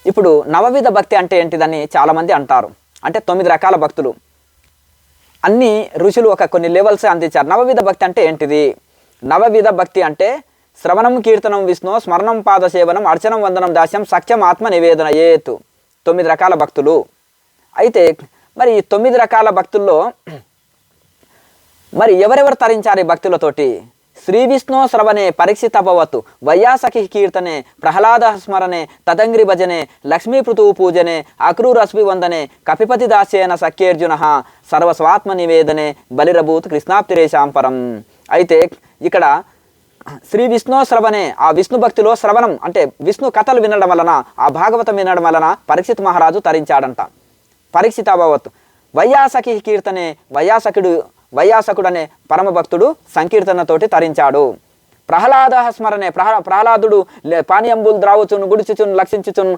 ఇప్పుడు నవవిధ భక్తి అంటే ఏంటిదని చాలామంది అంటారు. అంటే 9 రకాల భక్తులు అన్ని ఋషులు కొన్ని లెవెల్స్ అందించారు. నవవిధ భక్తి అంటే ఏంటిది? నవవిధ భక్తి అంటే శ్రవణం కీర్తనం విష్ణు స్మరణం పాద సేవనం అర్చనం వందనం దాస్యం సఖ్యం ఆత్మ నివేదన ఏతు 9 రకాల భక్తులు. అయితే మరి ఈ 9 రకాల భక్తుల్లో మరి ఎవరెవరు తరించారు ఈ భక్తులతోటి? శ్రీ విష్ణు శ్రవణే పరీక్షిత భవతు వైయాసఖి కీర్తనే ప్రహ్లాద స్మరణే తదంగ్రి భజనే లక్ష్మీ పృతువు పూజనే అక్రూరస్మి వందనే కపిపతి దాస్యేన సఖ్యేర్జున సర్వస్వాత్మ నివేదనే బలిరభూత్ కృష్ణాప్తిరేశాంపరం. అయితే ఇక్కడ శ్రీ విష్ణు శ్రవణే, ఆ విష్ణు భక్తిలో శ్రవణం అంటే విష్ణు కథలు వినడం వలన, ఆ భాగవతం వినడం వలన పరీక్షిత్ మహారాజు తరించాడంట. పరీక్షిత భవత్ వైయాసఖి కీర్తనే, వైయాసకుడు అనే పరమభక్తుడు సంకీర్తనతోటి తరించాడు. ప్రహ్లాద స్మరణే, ప్రహ్లాదుడు పానీయంబులు ద్రావుచును గుడిచుచును లక్షించుచును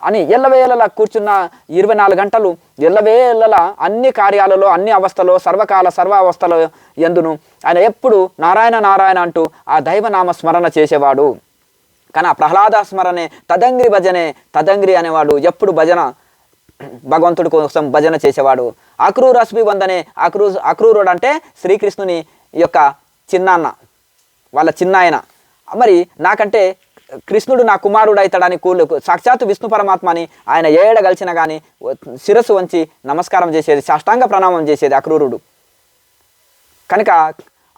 అని ఎల్లవేళలా కూర్చున్న 24 గంటలు ఎల్లవేళలా అన్ని కార్యాలలో అన్ని అవస్థలో సర్వకాల సర్వ అవస్థలో ఎందును ఆయన ఎప్పుడు నారాయణ నారాయణ అంటూ ఆ దైవనామ స్మరణ చేసేవాడు. కానీ ఆ ప్రహ్లాద స్మరణే తదంగ్రి భజనే, తదంగ్రి అనేవాడు ఎప్పుడు భగవంతుడి కోసం భజన చేసేవాడు. అక్రూరస్మి వందనే, అక్రూరుడు అంటే శ్రీకృష్ణుని యొక్క చిన్నాన్న, వాళ్ళ చిన్నాయన. మరి నాకంటే కృష్ణుడు నా కుమారుడు అవుతాడని సాక్షాత్తు విష్ణు పరమాత్మని ఆయన ఏడగలిచినా కానీ శిరస్సు వంచి నమస్కారం చేసేది, సాష్టాంగ ప్రణామం చేసేది అక్రూరుడు. కనుక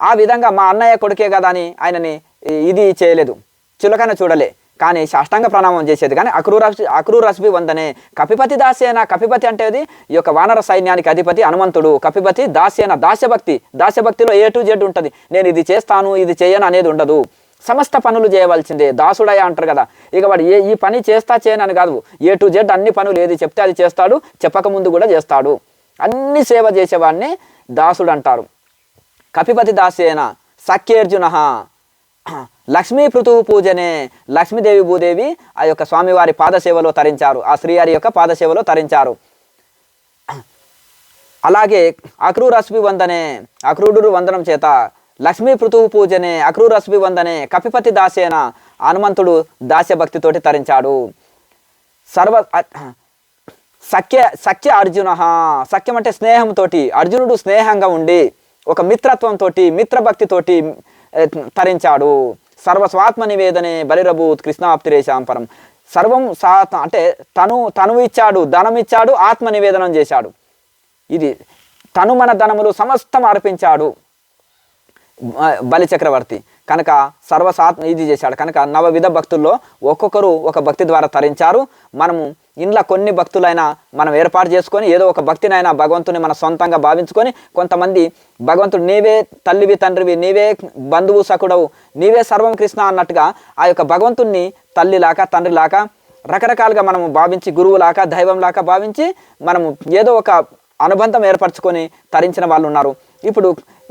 ఆ విధంగా మా అన్నయ్య కొడుకే కదా అని ఆయనని ఇది చేయలేదు, చులకన చూడలే, కానీ సాష్టాంగ ప్రణామం చేసేది. కానీ అక్రూరస్మి వందనే కపిపతి దాస్యేన, కపిపతి అంటే ఈ యొక్క వానర సైన్యానికి అధిపతి హనుమంతుడు. కపిపతి దాస్యేన, దాస్యభక్తి, దాస్యభక్తిలో A to Z ఉంటుంది. నేను ఇది చేస్తాను ఇది చేయను అనేది ఉండదు, సమస్త పనులు చేయవలసిందే. దాసుడయ్య అంటారు కదా, ఇక వాడు ఈ పని చేస్తా చేయనని కాదు, A to Z అన్ని పనులు ఏది చెప్తే అది చేస్తాడు, చెప్పకముందు కూడా చేస్తాడు, అన్ని సేవ చేసేవాడిని దాసుడు అంటారు. కపిపతి దాస్యేన సఖ్యేర్జున లక్ష్మీ పృతువు పూజనే, లక్ష్మీదేవి భూదేవి ఆ యొక్క స్వామివారి పాదసేవలో తరించారు, ఆ శ్రీహరి యొక్క పాదసేవలో తరించారు. అలాగే అక్రూరస్మి వందనే, అక్రూరుడు వందనం చేత లక్ష్మీ పృతువు పూజనే అక్రూరస్మి వందనే కపిపతి దాసేన, హనుమంతుడు దాస్యభక్తితోటి తరించాడు. సఖ్య అర్జున, సఖ్యం అంటే స్నేహంతో, అర్జునుడు స్నేహంగా ఉండి ఒక మిత్రత్వంతో మిత్రభక్తితోటి తరించాడు. సర్వస్వాత్మ నివేదనే బలిరభూత్ కృష్ణాప్తిరేశాంపరం. సర్వం అంటే తను ఇచ్చాడు, ధనం ఇచ్చాడు, ఆత్మ నివేదనం చేశాడు. ఇది తను మన ధనములు సమస్తం అర్పించాడు బలి చక్రవర్తి. కనుక ఇది చేశాడు. కనుక నవవిధ భక్తుల్లో ఒక్కొక్కరు ఒక భక్తి ద్వారా తరించారు. మనము ఇంట్లో కొన్ని భక్తులైనా మనం ఏర్పాటు చేసుకొని ఏదో ఒక భక్తినైనా భగవంతుని మన సొంతంగా భావించుకొని, కొంతమంది భగవంతుడు నీవే తల్లివి తండ్రివి, నీవే బంధువు సకుడవు, నీవే సర్వం కృష్ణ అన్నట్టుగా ఆ యొక్క భగవంతుణ్ణి తల్లిలాగా తండ్రిలాగా రకరకాలుగా మనము భావించి, గురువులాగా దైవంలాగా భావించి మనము ఏదో ఒక అనుబంధం ఏర్పరచుకొని తరించిన వాళ్ళు ఉన్నారు. ఇప్పుడు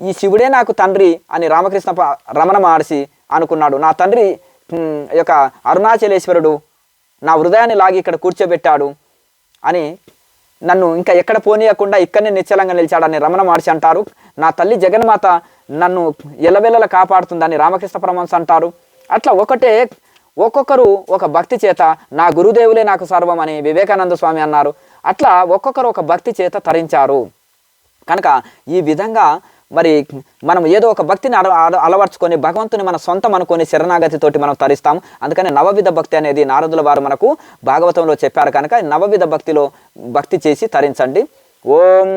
ఈ శివుడే నాకు తండ్రి అని రమణ మహర్షి అనుకున్నాడు. నా తండ్రి యొక్క అరుణాచలేశ్వరుడు నా హృదయాన్ని లాగి ఇక్కడ కూర్చోబెట్టాడు అని, నన్ను ఇంకా ఎక్కడ పోనీయకుండా ఇక్కడనే నిశ్చలంగా నిలిచాడని రమణ మహర్షి అంటారు. నా తల్లి జగన్మాత నన్ను ఎల్లవెల్లలా కాపాడుతుందని రామకృష్ణ పరమహంస అంటారు. అట్లా ఒక్కొక్కరు ఒక భక్తి చేత నా గురుదేవులే నాకు సర్వం అని వివేకానంద స్వామి అన్నారు. అట్లా ఒక్కొక్కరు ఒక భక్తి చేత తరించారు. కనుక ఈ విధంగా మరి మనం ఏదో ఒక భక్తిని అలవర్చుకొని భగవంతుని మన సొంతం అనుకొని శరణాగతితోటి మనం తరిస్తాము. అందుకని నవవిధ భక్తి అనేది నారదుల వారు మనకు భాగవతంలో చెప్పారు. కనుక నవవిధ భక్తిలో భక్తి చేసి తరించండి. ఓం